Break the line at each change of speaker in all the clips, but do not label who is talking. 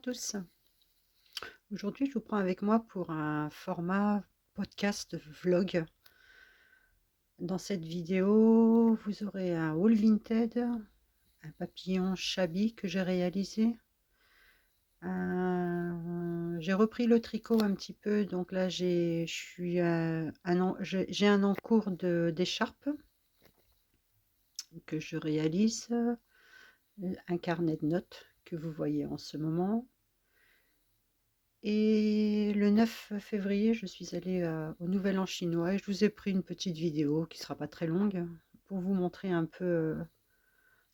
tous. Aujourd'hui, je vous prends avec moi pour un format podcast vlog. Dans cette vidéo, vous aurez un haul vintage, un papillon shabby que j'ai réalisé. J'ai repris le tricot un petit peu, donc là j'ai un encours d'écharpe que je réalise, un carnet de notes que vous voyez en ce moment. Et le 9 février, je suis allée au Nouvel An chinois et je vous ai pris une petite vidéo qui ne sera pas très longue pour vous montrer un peu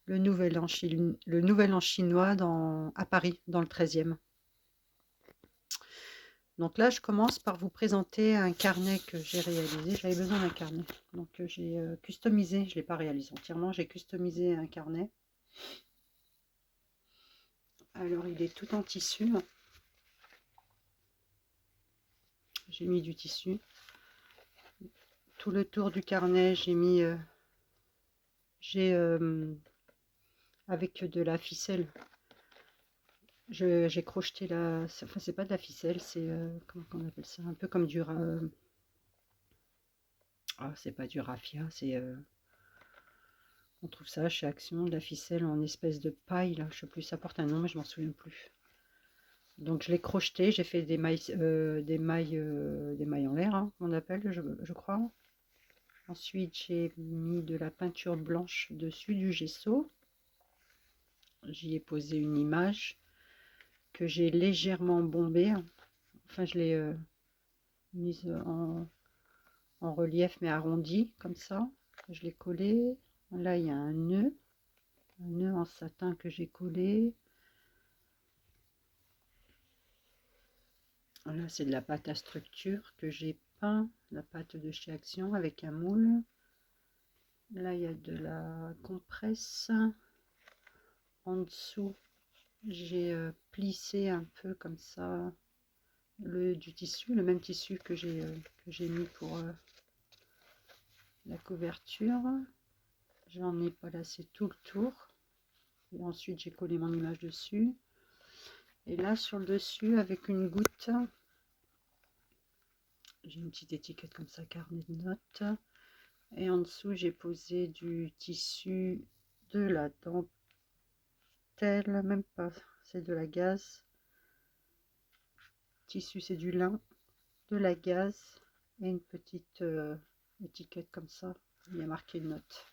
le Nouvel An chinois à Paris, dans le 13e. Donc là, je commence par vous présenter un carnet que j'ai réalisé. J'avais besoin d'un carnet. Donc j'ai customisé, je ne l'ai pas réalisé entièrement, j'ai customisé un carnet. Alors il est tout en tissu. J'ai mis du tissu. Tout le tour du carnet, j'ai mis... avec de la ficelle, j'ai crocheté enfin c'est pas de la ficelle, c'est comment on appelle ça, un peu comme c'est pas du raffia, c'est on trouve ça chez Action, de la ficelle en espèce de paille là, je sais plus, ça porte un nom mais je m'en souviens plus. Donc je l'ai crocheté, j'ai fait des mailles en l'air, hein, on appelle, je crois. Ensuite j'ai mis de la peinture blanche dessus, du gesso. J'y ai posé une image que j'ai légèrement bombée. Enfin, je l'ai mise en relief, mais arrondi, comme ça. Je l'ai collé. Là, il y a un nœud en satin que j'ai collé. Là, c'est de la pâte à structure que j'ai peint, la pâte de chez Action avec un moule. Là, il y a de la compresse. En dessous, j'ai plissé un peu comme ça du tissu, le même tissu que j'ai mis pour la couverture. J'en ai placé tout le tour. Et ensuite, j'ai collé mon image dessus. Et là, sur le dessus, avec une goutte, j'ai une petite étiquette comme ça, carnet de notes. Et en dessous, j'ai posé du tissu, de la dentelle, même pas, c'est de la gaze. Tissu, c'est du lin, de la gaze et une petite étiquette comme ça. Il y a marqué note.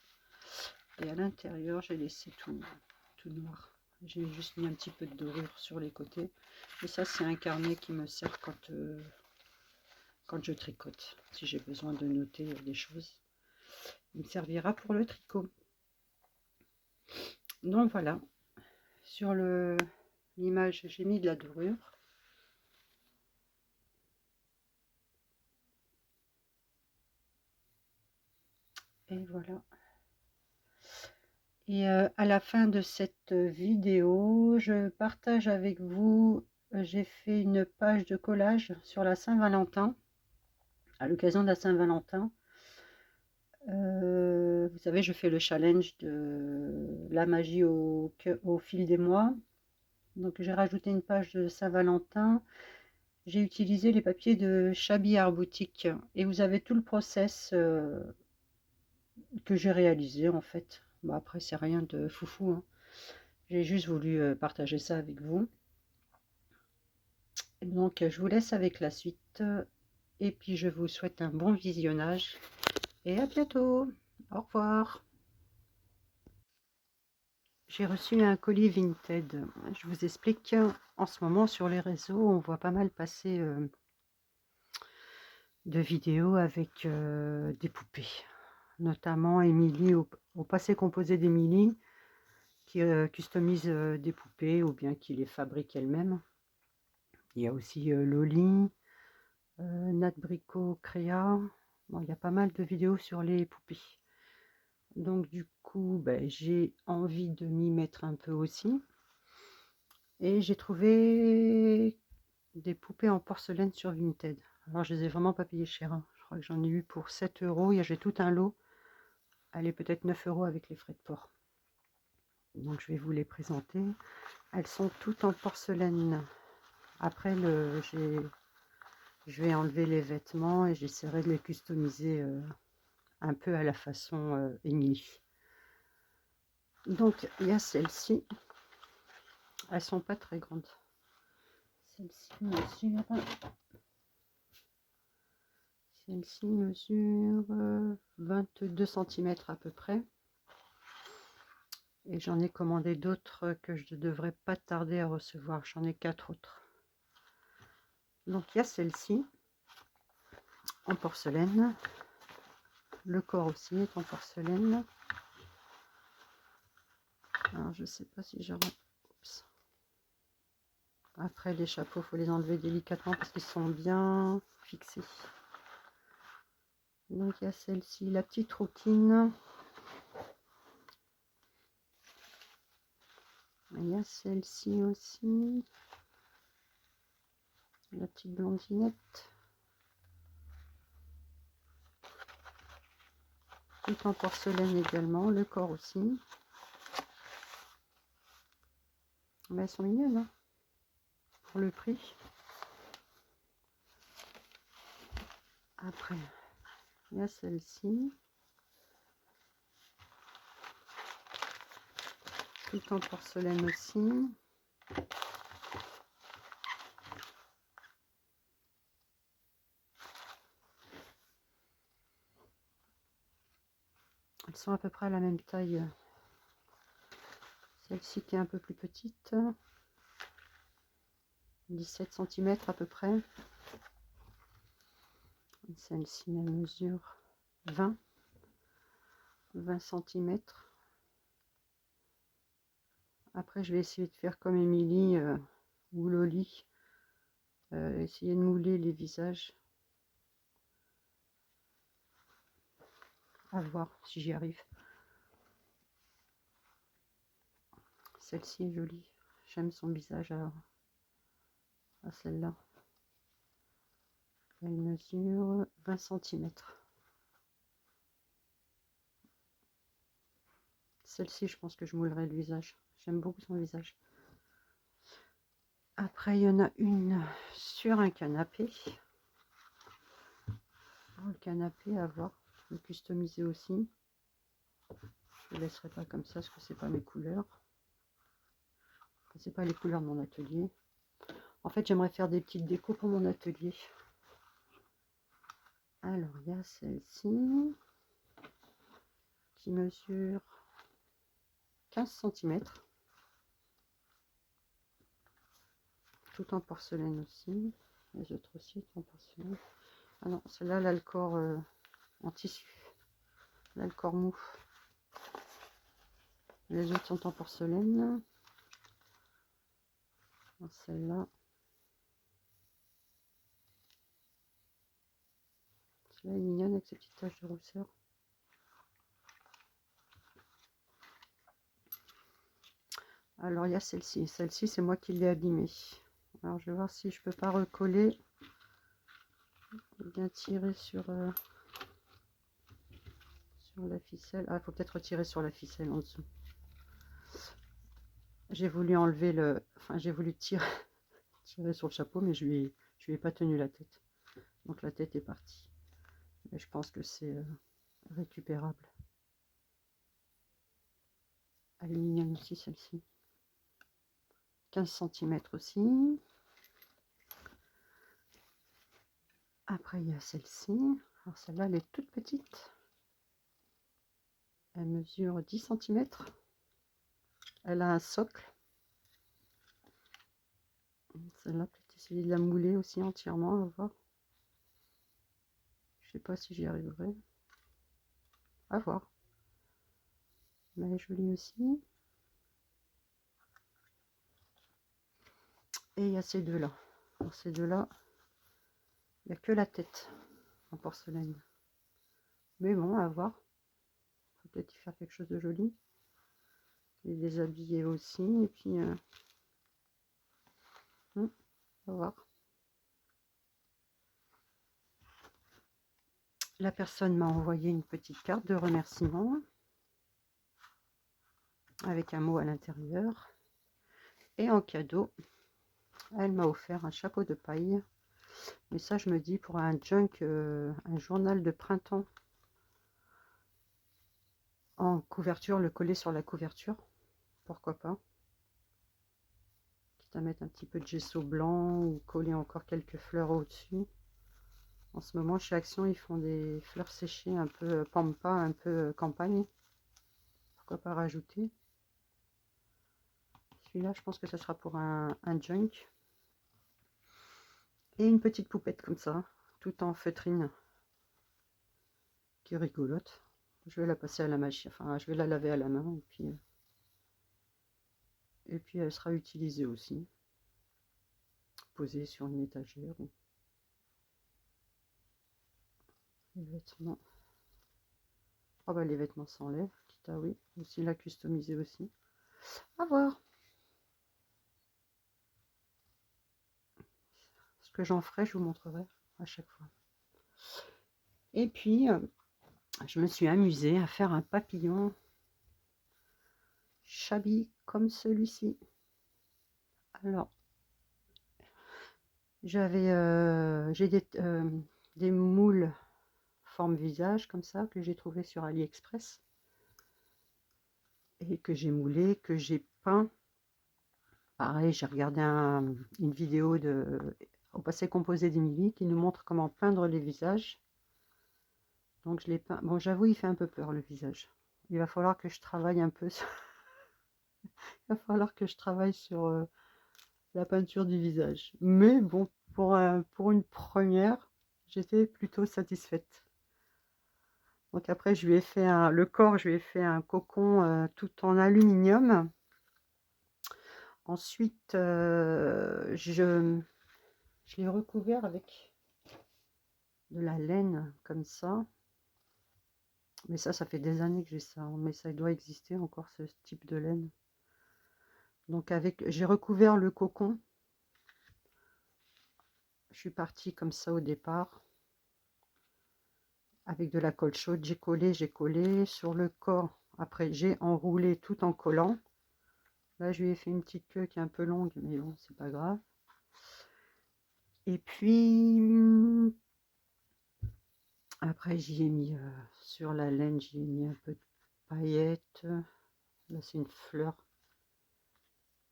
Et à l'intérieur, j'ai laissé tout noir. J'ai juste mis un petit peu de dorure sur les côtés. Et ça, c'est un carnet qui me sert quand je tricote. Si j'ai besoin de noter des choses, il me servira pour le tricot. Donc voilà, sur l'image, j'ai mis de la dorure. Et voilà. Et à la fin de cette vidéo, je partage avec vous, j'ai fait une page de collage sur la Saint-Valentin, à l'occasion de la Saint-Valentin. Vous savez, je fais le challenge de la magie au fil des mois. Donc j'ai rajouté une page de Saint-Valentin. J'ai utilisé les papiers de Shabby Art Boutique. Et vous avez tout le process que j'ai réalisé en fait. Bon, après, c'est rien de foufou, hein. J'ai juste voulu partager ça avec vous. Donc je vous laisse avec la suite. Et puis je vous souhaite un bon visionnage. Et à bientôt. Au revoir. J'ai reçu un colis Vinted. Je vous explique, en ce moment sur les réseaux, on voit pas mal passer de vidéos avec des poupées. Notamment Émilie, au passé composé d'Émilie, qui customise des poupées ou bien qui les fabrique elle-même. Il y a aussi Loli, Nat Bricot Créa. Bon, il y a pas mal de vidéos sur les poupées. Donc du coup, ben, j'ai envie de m'y mettre un peu aussi. Et j'ai trouvé des poupées en porcelaine sur Vinted. Alors je les ai vraiment pas payées cher, hein. Je crois que j'en ai eu pour 7 euros. J'ai tout un lot. Allez, peut-être 9 euros avec les frais de port. Donc je vais vous les présenter. Elles sont toutes en porcelaine. Après, je vais enlever les vêtements et j'essaierai de les customiser un peu à la façon Émilie. Donc il y a celles-ci. Elles sont pas très grandes. Celle-ci mesure 22 cm à peu près. Et j'en ai commandé d'autres que je ne devrais pas tarder à recevoir. J'en ai 4 autres. Donc il y a celle-ci en porcelaine. Le corps aussi est en porcelaine. Alors je sais pas si j'aurai... Après les chapeaux, il faut les enlever délicatement parce qu'ils sont bien fixés. Donc il y a celle-ci, la petite rouquine. Il y a celle-ci aussi. La petite blondinette. Tout en porcelaine également, le corps aussi. Mais elles sont mignonnes, hein, pour le prix. Après, il y a celle-ci. Tout en porcelaine aussi. Elles sont à peu près à la même taille. Celle-ci qui est un peu plus petite. 17 cm à peu près. Celle-ci, elle mesure 20 cm. Après, je vais essayer de faire comme Émilie ou Loli. Essayer de mouler les visages. À voir si j'y arrive. Celle-ci est jolie. J'aime son visage à celle-là. Elle mesure 20 cm. Celle-ci, je pense que je moulerai le visage. J'aime beaucoup son visage. Après, il y en a une sur un canapé. Le canapé, à voir. Je vais customiser aussi. Je ne laisserai pas comme ça parce que c'est pas mes couleurs. C'est pas les couleurs de mon atelier. En fait, j'aimerais faire des petites décos pour mon atelier. Alors, il y a celle-ci qui mesure 15 cm. Tout en porcelaine aussi. Les autres aussi, tout en porcelaine. Ah non, celle-là, elle a le corps en tissu. Elle a le corps mou. Les autres sont en porcelaine. Celle-là. Celle-là est mignonne avec ses petites taches de rousseur. Alors, il y a celle-ci. Celle-ci, c'est moi qui l'ai abîmée. Alors, je vais voir si je peux pas recoller. Bien tirer sur la ficelle. Ah, il faut peut-être retirer sur la ficelle en dessous. J'ai voulu enlever le... Enfin, j'ai voulu tirer sur le chapeau, mais je lui ai pas tenu la tête. Donc, la tête est partie. Mais je pense que c'est récupérable. Elle est mignonne aussi, celle-ci. 15 cm aussi. Après, il y a celle-ci. Alors, celle-là, elle est toute petite. Elle mesure 10 cm. Elle a un socle. Celle-là, peut-être essayer de la mouler aussi entièrement, à voir. Je sais pas si j'y arriverai. À voir. Mais elle est jolie aussi. Et il y a ces deux-là. Alors, ces deux-là, il n'y a que la tête en porcelaine. Mais bon, à voir. Faut peut-être y faire quelque chose de joli. Et les habiller aussi. Et puis, on va voir. La personne m'a envoyé une petite carte de remerciement. avec un mot à l'intérieur. Et en cadeau, elle m'a offert un chapeau de paille. Mais ça, je me dis, pour un junk, un journal de printemps en couverture, le coller sur la couverture, pourquoi pas. Quitte à mettre un petit peu de gesso blanc ou coller encore quelques fleurs au-dessus. En ce moment, chez Action, ils font des fleurs séchées un peu pampa, un peu campagne. Pourquoi pas rajouter. Celui-là, je pense que ce sera pour un junk. Et une petite poupette comme ça, tout en feutrine, qui est rigolote. Je vais la passer à la machine, enfin, je vais la laver à la main, et puis elle sera utilisée aussi, posée sur une étagère. Les vêtements. Oh bah les vêtements s'enlèvent, quitte à oui, aussi la customiser aussi. À voir. Ce que j'en ferai, je vous montrerai à chaque fois. Et puis, je me suis amusée à faire un papillon shabby comme celui-ci. Alors, j'ai des moules forme visage comme ça que j'ai trouvé sur AliExpress et que j'ai moulé, que j'ai peint. Pareil, j'ai regardé une vidéo au passé composé d'Emilie qui nous montre comment peindre les visages. Donc je l'ai peint. Bon, j'avoue, il fait un peu peur le visage. Il va falloir que je travaille un peu. Il va falloir que je travaille sur la peinture du visage. Mais bon, pour une première, j'étais plutôt satisfaite. Donc après, je lui ai fait le corps, je lui ai fait un cocon tout en aluminium. Ensuite, je l'ai recouvert avec de la laine comme ça. Mais ça fait des années que j'ai ça. Mais ça doit exister encore, ce type de laine. Donc j'ai recouvert le cocon. Je suis partie comme ça au départ. Avec de la colle chaude, j'ai collé sur le corps. Après, j'ai enroulé tout en collant. Là, je lui ai fait une petite queue qui est un peu longue, mais bon, c'est pas grave. Et puis, après, j'y ai mis sur la laine, j'y ai mis un peu de paillettes. Là, c'est une fleur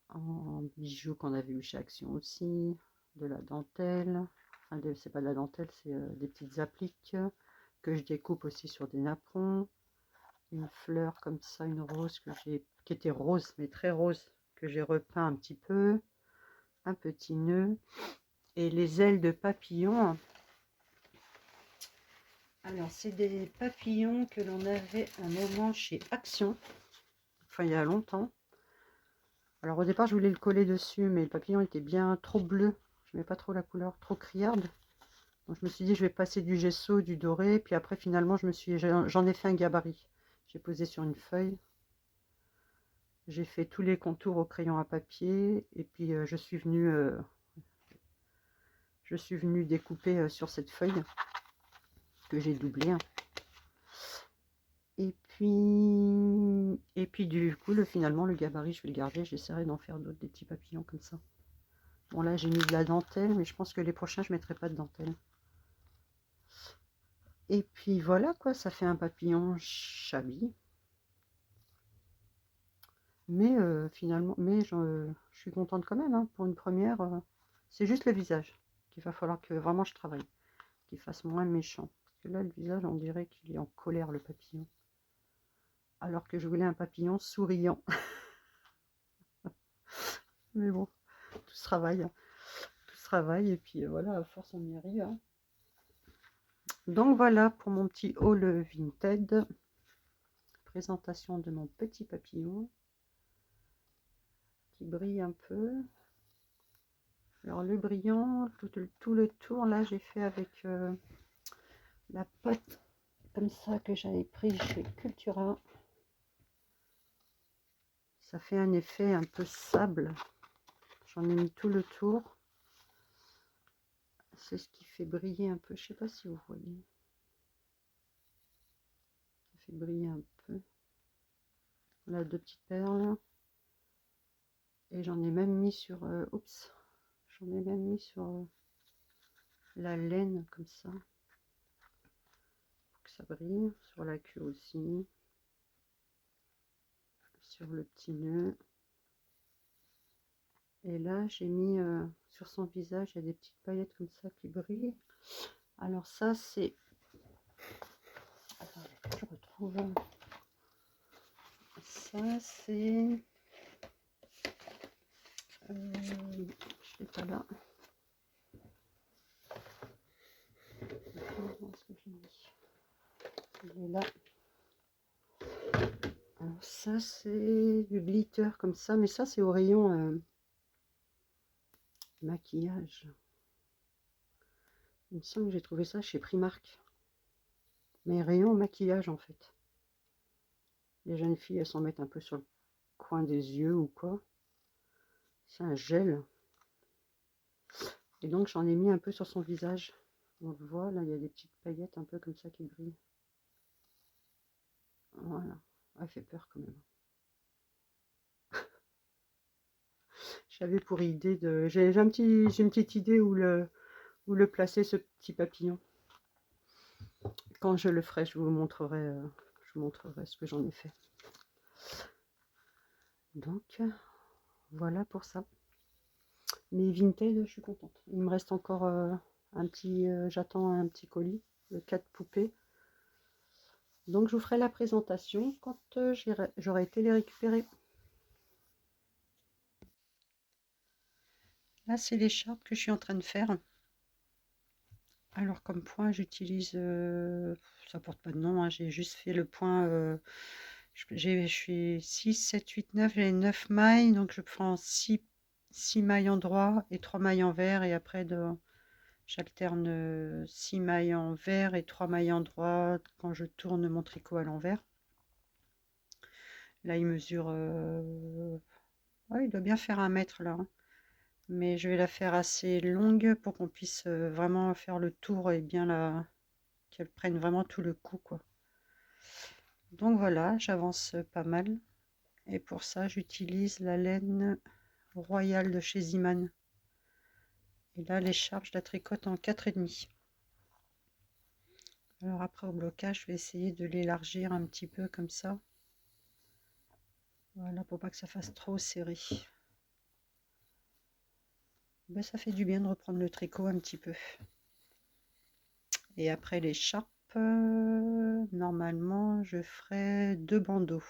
en bijoux qu'on avait eu chez Action aussi. De la dentelle. Enfin, c'est pas de la dentelle, c'est des petites appliques que je découpe aussi sur des napperons. Une fleur comme ça, une rose qui était rose, mais très rose, que j'ai repeint un petit peu. Un petit nœud. Et les ailes de papillon. Alors, c'est des papillons que l'on avait un moment chez Action. Enfin, il y a longtemps. Alors, au départ, je voulais le coller dessus, mais le papillon était bien trop bleu. Je n'aimais pas trop la couleur, trop criarde. Donc, je me suis dit, je vais passer du gesso, du doré. Puis après, finalement, j'en ai fait un gabarit. J'ai posé sur une feuille. J'ai fait tous les contours au crayon à papier. Et puis, je suis venue découper sur cette feuille que j'ai doublée. Et puis du coup, finalement, le gabarit, je vais le garder. J'essaierai d'en faire d'autres, des petits papillons comme ça. Bon, là, j'ai mis de la dentelle, mais je pense que les prochains, je ne mettrai pas de dentelle. Et puis voilà, quoi, ça fait un papillon shabby. Mais finalement, je suis contente quand même, hein, pour une première. C'est juste le visage qu'il va falloir que vraiment je travaille, qu'il fasse moins méchant. Parce que là, le visage, on dirait qu'il est en colère, le papillon. Alors que je voulais un papillon souriant. Mais bon, tout se travaille. Et puis voilà, à force on y arrive, hein. Donc voilà pour mon petit haul Vinted, présentation de mon petit papillon qui brille un peu. Alors le brillant, tout le tour là, j'ai fait avec la pâte comme ça que j'avais pris chez Cultura. Ça fait un effet un peu sable. J'en ai mis tout le tour. C'est ce qui fait briller un peu. Je sais pas si vous voyez. Ça fait briller un peu. Là, 2 petites perles. Et j'en ai même mis sur... oups. J'en ai même mis sur la laine, comme ça. Pour que ça brille. Sur la queue aussi. Sur le petit nœud. Et là, j'ai mis sur son visage, il y a des petites paillettes comme ça qui brillent. Alors ça, c'est... Attendez, je retrouve. Ça, c'est... je ne sais pas là. Où est-ce que j'ai mis? Il est là. Alors ça, c'est du glitter comme ça, mais ça, c'est au rayon maquillage. Il me semble que j'ai trouvé ça chez Primark. Mais rayon maquillage, en fait. Les jeunes filles, elles s'en mettent un peu sur le coin des yeux ou quoi. C'est un gel. Et donc, j'en ai mis un peu sur son visage. On le voit, là, il y a des petites paillettes un peu comme ça qui brillent. Voilà. Elle fait peur quand même. J'avais pour idée de... J'ai une petite idée où le placer, ce petit papillon. Quand je le ferai, je vous montrerai ce que j'en ai fait. Donc, voilà pour ça. Mais vintage, je suis contente. Il me reste encore un petit... j'attends un petit colis, de 4 poupées. Donc, je vous ferai la présentation quand j'aurai été les récupérer. Là, c'est l'écharpe que je suis en train de faire. Alors, comme point, j'utilise... ça porte pas de nom, hein, j'ai juste fait le point... je suis 6, 7, 8, 9, j'ai 9 mailles. Donc, je prends 6 mailles en droit et 3 mailles en vert. Et après, j'alterne 6 mailles en vert et 3 mailles en droit quand je tourne mon tricot à l'envers. Là, il mesure... ouais, il doit bien faire 1 mètre, là. Hein. Mais je vais la faire assez longue pour qu'on puisse vraiment faire le tour et bien qu'elle prenne vraiment tout le coup, quoi. Donc voilà, j'avance pas mal. Et pour ça, j'utilise la laine royale de chez Ziman. Et là, l'écharpe, je la tricote en 4,5. Alors après, au blocage, je vais essayer de l'élargir un petit peu comme ça. Voilà, pour pas que ça fasse trop serré. Ben, ça fait du bien de reprendre le tricot un petit peu. Et après l'écharpe, normalement, je ferai 2 bandeaux.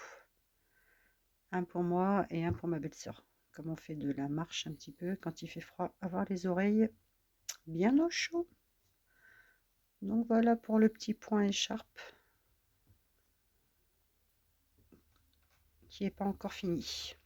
Un pour moi et un pour ma belle-sœur. Comme on fait de la marche un petit peu, quand il fait froid, avoir les oreilles bien au chaud. Donc voilà pour le petit point écharpe qui n'est pas encore fini.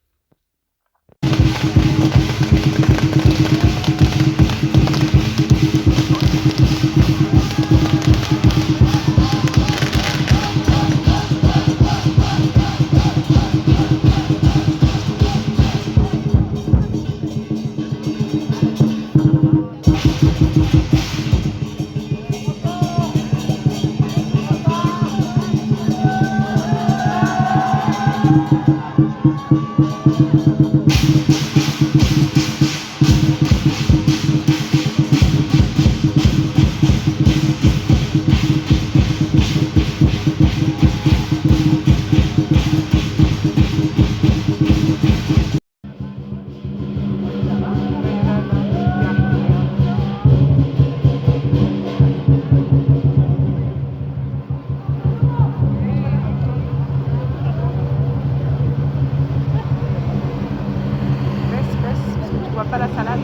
Pas la salade.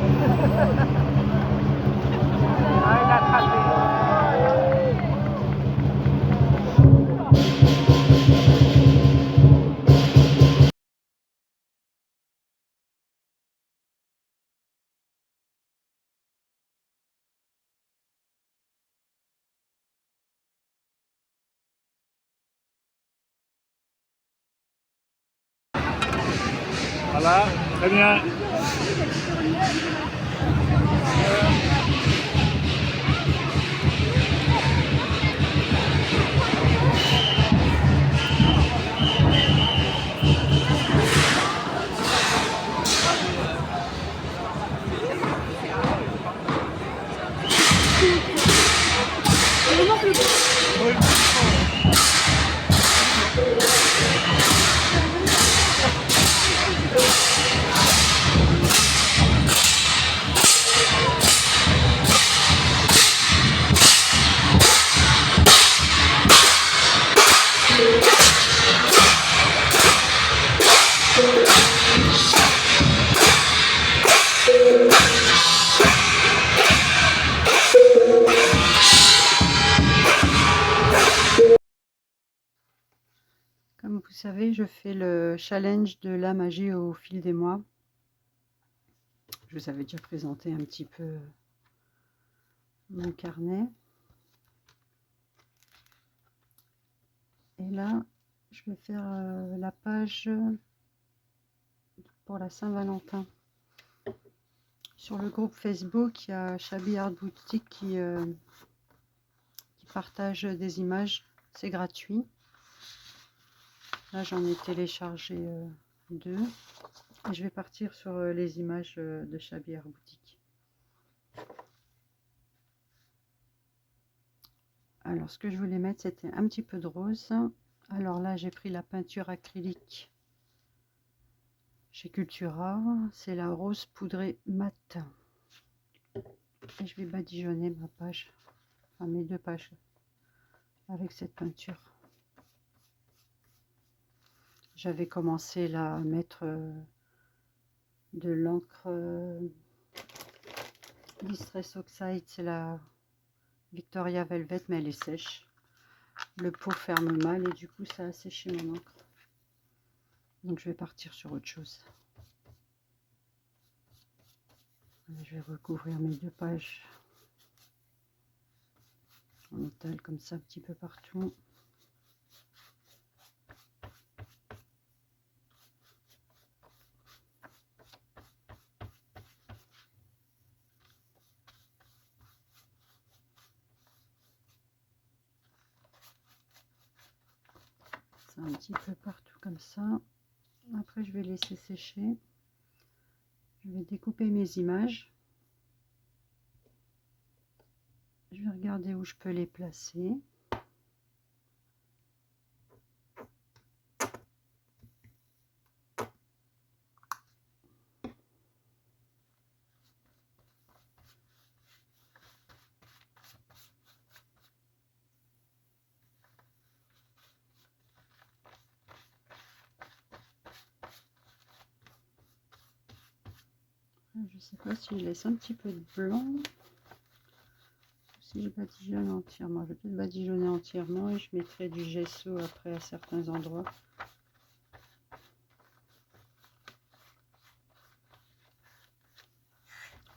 Ah, il a attrapé.
Voilà, très bien.
savez, je fais le challenge de la magie au fil des mois. Je vous avais déjà présenté un petit peu mon carnet. Et là, je vais faire la page pour la Saint-Valentin. Sur le groupe Facebook, il y a Shabby Art Boutique qui partage des images. C'est gratuit. Là, j'en ai téléchargé 2. Et je vais partir sur les images de Shabby Art Boutique. Alors, ce que je voulais mettre, c'était un petit peu de rose. Alors là, j'ai pris la peinture acrylique chez Cultura. C'est la rose poudrée mat. Et je vais badigeonner ma page, enfin mes 2 pages, avec cette peinture. J'avais commencé là à mettre de l'encre Distress Oxide, c'est la Victoria Velvet, mais elle est sèche. Le pot ferme mal et du coup ça a séché mon encre. Donc je vais partir sur autre chose. Je vais recouvrir mes 2 pages en métal comme ça un petit peu partout. Ça un petit peu partout comme ça. Après je vais laisser sécher. Je vais découper mes images. Je vais regarder où je peux les placer. Je sais pas si je laisse un petit peu de blanc. Si je badigeonne entièrement, je vais peut-être badigeonner entièrement et je mettrai du gesso après à certains endroits.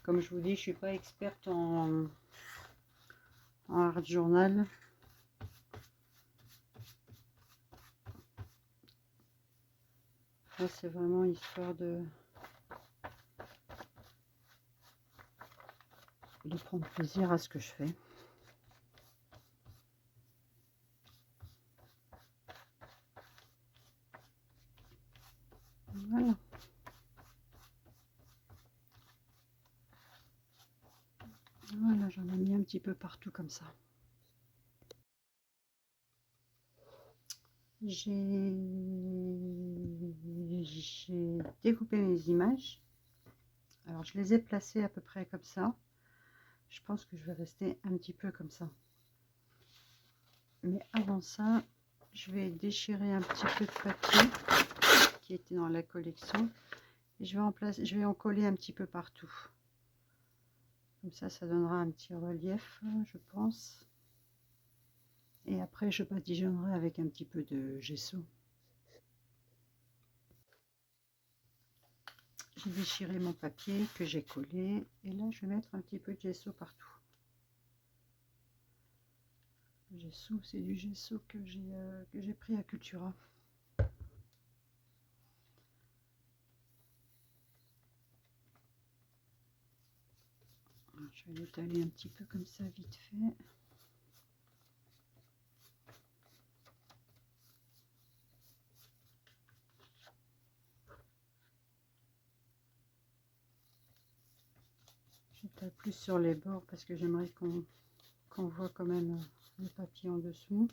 Comme je vous dis, je suis pas experte en art journal. Là, c'est vraiment histoire de prendre plaisir à ce que je fais. Voilà. Voilà, j'en ai mis un petit peu partout comme ça. J'ai découpé mes images. Alors, je les ai placées à peu près comme ça. Je pense que je vais rester un petit peu comme ça. Mais avant ça, je vais déchirer un petit peu de papier qui était dans la collection. Et je vais en coller un petit peu partout. Comme ça donnera un petit relief, je pense. Et après, je badigeonnerai avec un petit peu de gesso. J'ai déchiré mon papier que j'ai collé. Et là, je vais mettre un petit peu de gesso partout. Le gesso, c'est du gesso que j'ai pris à Cultura. Je vais l'étaler un petit peu comme ça, vite fait. J'étale plus sur les bords parce que j'aimerais qu'on voit quand même le papier en dessous.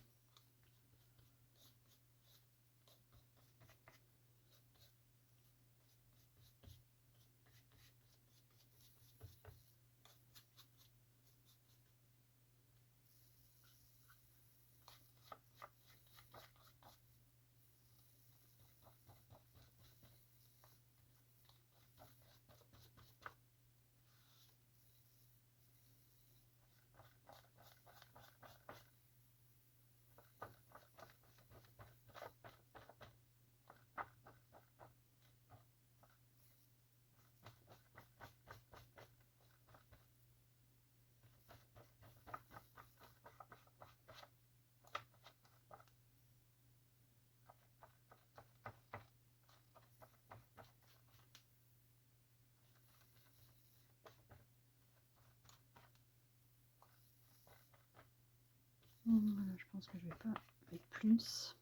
Voilà, je pense que je vais pas mettre plus.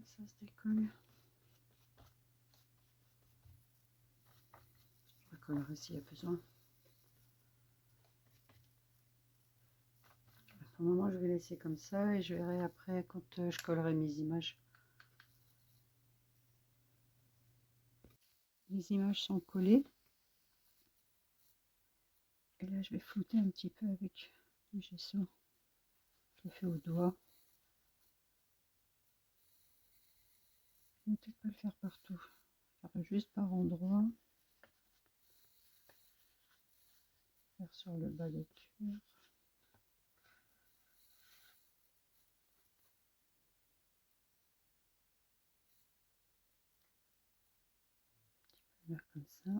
Ça se décolle. Je recollerai s'il y a besoin. Pour le moment, je vais laisser comme ça et je verrai après quand je collerai mes images. Les images sont collées. Et là, je vais flouter un petit peu avec du gesso. Je le fais au doigt. Je ne vais peut-être pas le faire partout. Faire juste par endroit. Faire sur le bas de cuir. Là, comme ça.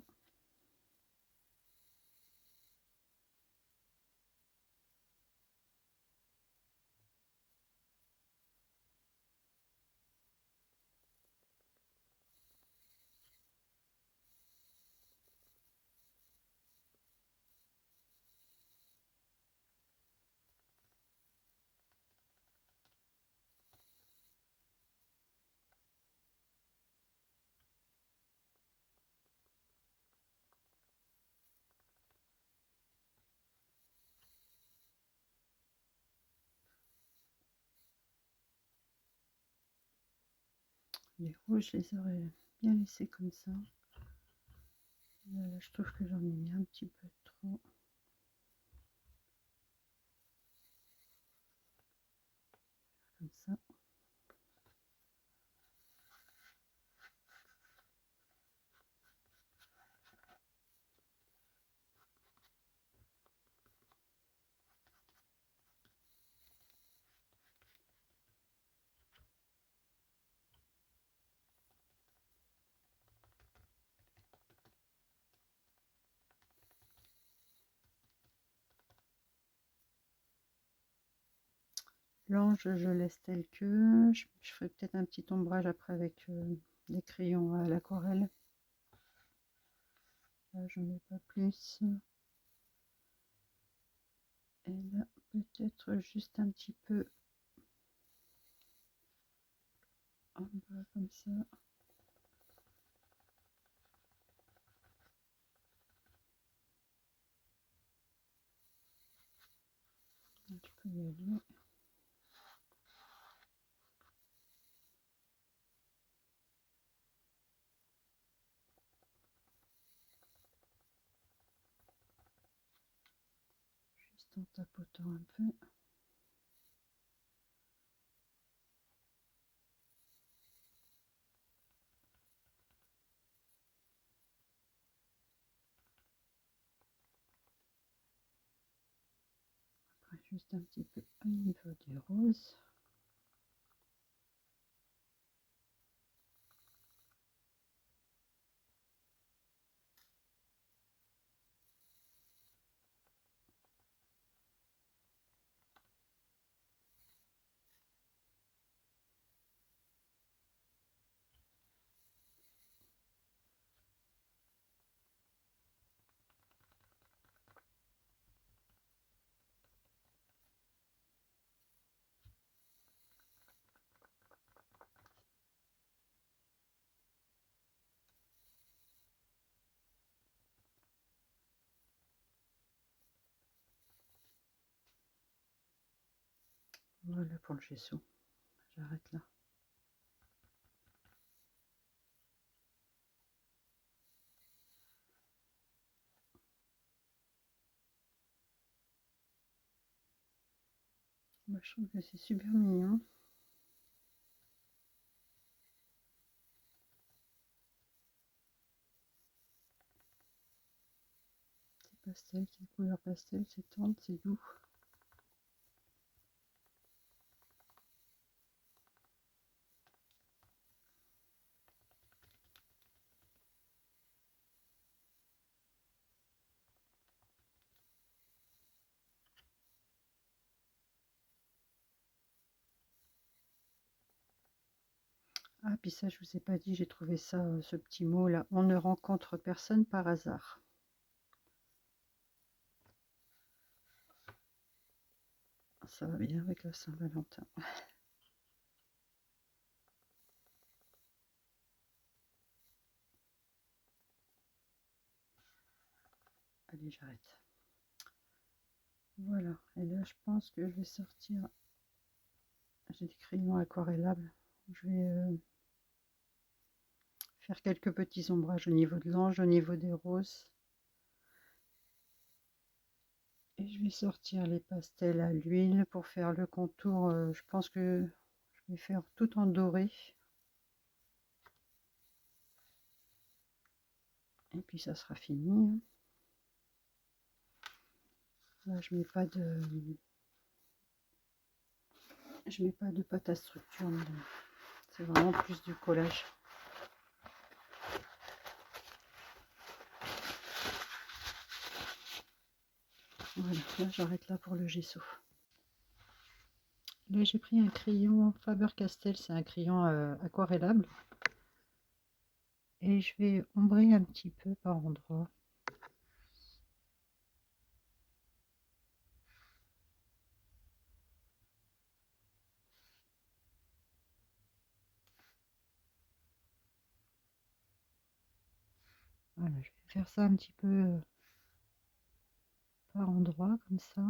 Les rouges, je les aurais bien laissés comme ça. Là, je trouve que j'en ai mis un petit peu trop. Comme ça. L'ange, je laisse tel que. Je ferai peut-être un petit ombrage après avec des crayons à l'aquarelle. Là, je ne mets pas plus. Et là, peut-être juste un petit peu en bas comme ça. Je peux y aller. Juste en tapotant un peu. Après, juste un petit peu au niveau des roses. Voilà pour le gesso. J'arrête là. Moi, je trouve que c'est super mignon. C'est pastel, c'est couleur pastel, c'est tendre, c'est doux. Ah, puis ça, je vous ai pas dit, j'ai trouvé ça, ce petit mot là. On ne rencontre personne par hasard. Ça va bien avec la Saint-Valentin. Allez, j'arrête. Voilà. Et là, je pense que je vais sortir. J'ai des crayons aquarellables. Je vais faire quelques petits ombrages au niveau de l'ange, au niveau des roses. Et je vais sortir les pastels à l'huile pour faire le contour. Je pense que je vais faire tout en doré. Et puis ça sera fini. Là, je mets pas de pâte à structure. C'est vraiment plus du collage. Voilà, là j'arrête là pour le gesso. Là j'ai pris un crayon Faber-Castell, c'est un crayon aquarellable. Et je vais ombrer un petit peu par endroit. Voilà, je vais faire ça un petit peu par endroit comme ça.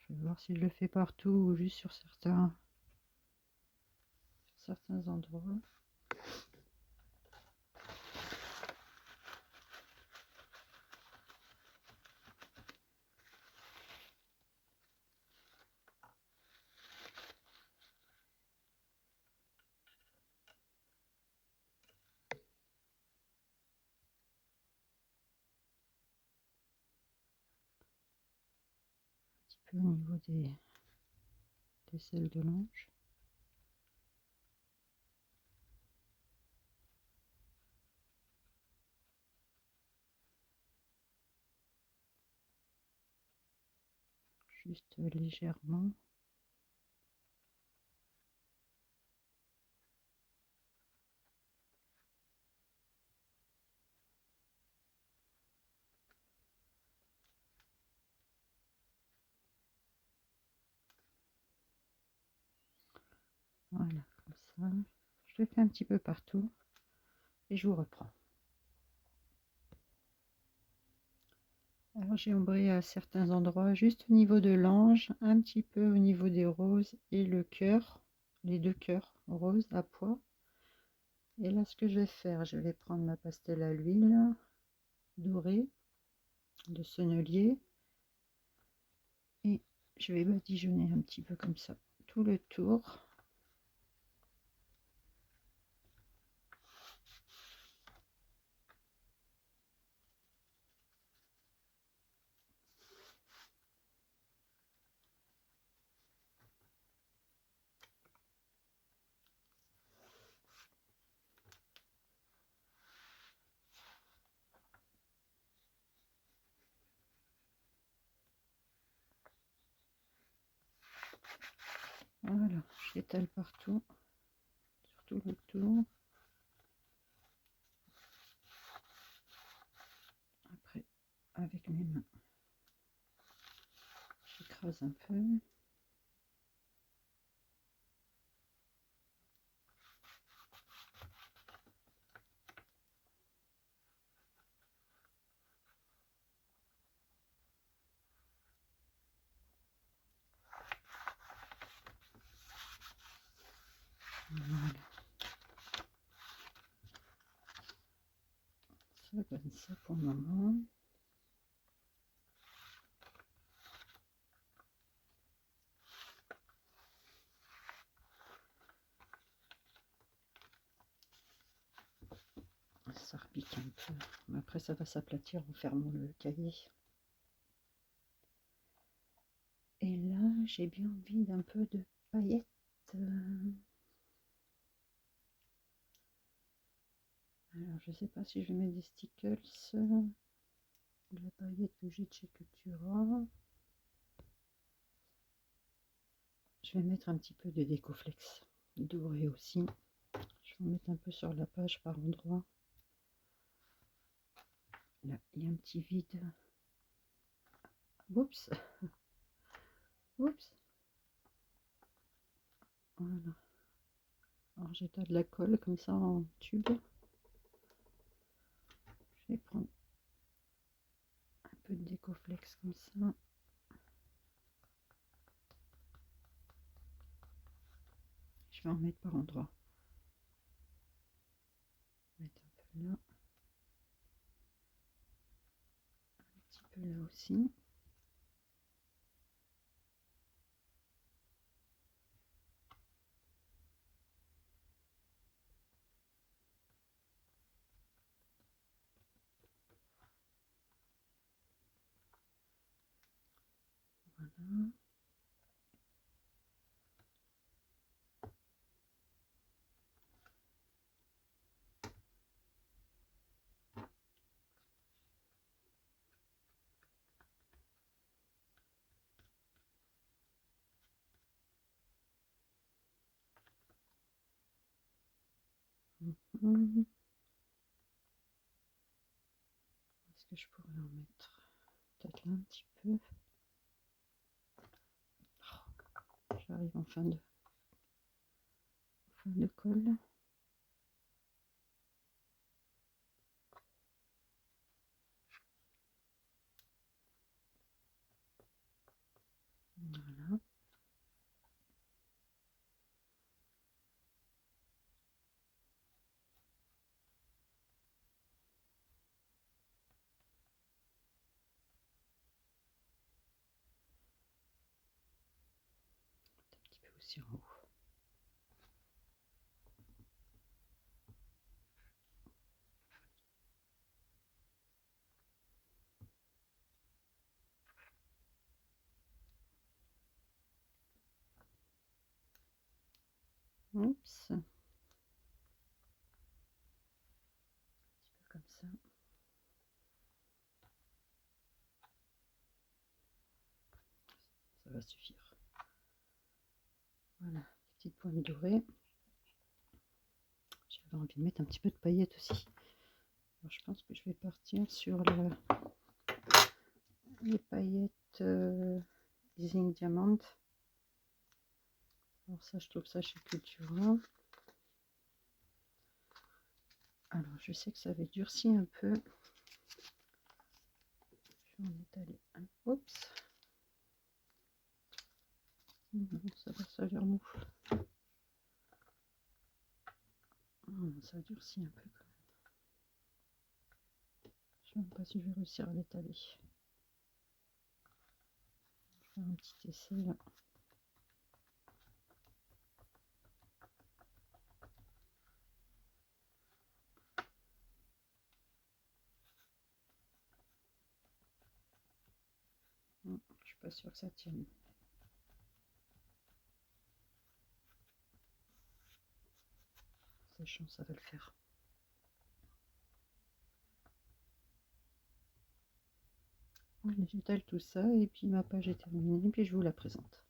Je vais voir si je le fais partout ou juste sur certains endroits. Un petit peu au niveau des selles de l'ange. Juste légèrement. Voilà, comme ça. Je le fais un petit peu partout et je vous reprends. Alors j'ai ombré à certains endroits, juste au niveau de l'ange, un petit peu au niveau des roses et le cœur, les deux cœurs roses à pois. Et là, ce que je vais faire, je vais prendre ma pastel à l'huile dorée de sennelier et je vais badigeonner un petit peu comme ça tout le tour. Voilà, j'étale partout, sur tout le tour. Après, avec mes mains, j'écrase un peu. Voilà, ça donne ça pour le moment. Ça repique un peu, mais après ça va s'aplatir en fermant le cahier. Et là, j'ai bien envie d'un peu de paillettes. Alors, je sais pas si je vais mettre des stickers, de la paillette que j'ai de chez Cultura. Je vais mettre un petit peu de Décoflex doré aussi. Je vais en mettre un peu sur la page par endroit. Là, il y a un petit vide. Oups. Oups. Voilà. Alors j'ai de la colle comme ça en tube. Je vais prendre un peu de Décoflex comme ça. Je vais en mettre par endroit. Mettre un peu là. Un petit peu là aussi. Voilà. Est-ce que je pourrais en mettre peut-être là un petit peu? Oh, j'arrive en fin de colle. Voilà. Un petit peu aussi en haut. Oups. Un petit peu comme ça. Ça va suffire. Voilà, des petites pointes dorées. J'avais envie de mettre un petit peu de paillettes aussi. Alors, je pense que je vais partir sur les paillettes Zinc Diamant. Alors ça, je trouve ça chez Cultura. Alors, je sais que ça avait durci un peu. Je vais en étaler un. Oups. Ça va, ça lui remoufle. Ça durcit un peu quand même. Je ne sais pas si je vais réussir à l'étaler. Je vais faire un petit essai là. Je suis pas sûre que ça tienne. Sachant, ça va le faire. Allez, j'étale tout ça et puis ma page est terminée. Et puis je vous la présente.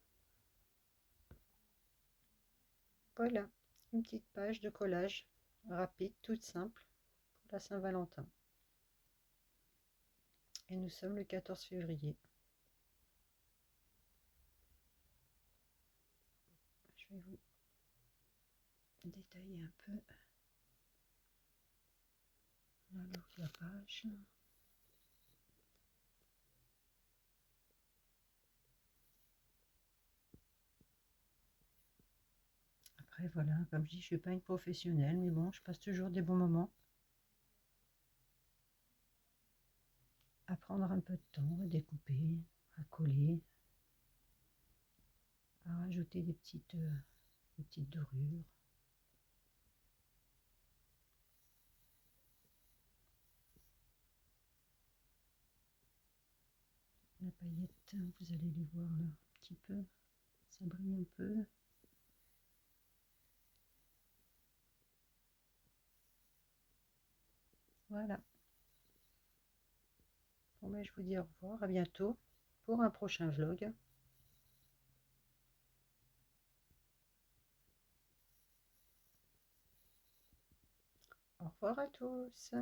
Voilà, une petite page de collage rapide, toute simple pour la Saint-Valentin. Et nous sommes le 14 février. Je vais vous détailler un peu la page. Après voilà, comme je dis, je suis pas une professionnelle, mais bon, je passe toujours des bons moments. À prendre un peu de temps, à découper, à coller, à rajouter des petites dorures. La paillette, vous allez les voir là un petit peu, ça brille un peu. Voilà. Bon ben, je vous dis au revoir, à bientôt pour un prochain vlog. Au revoir à tous.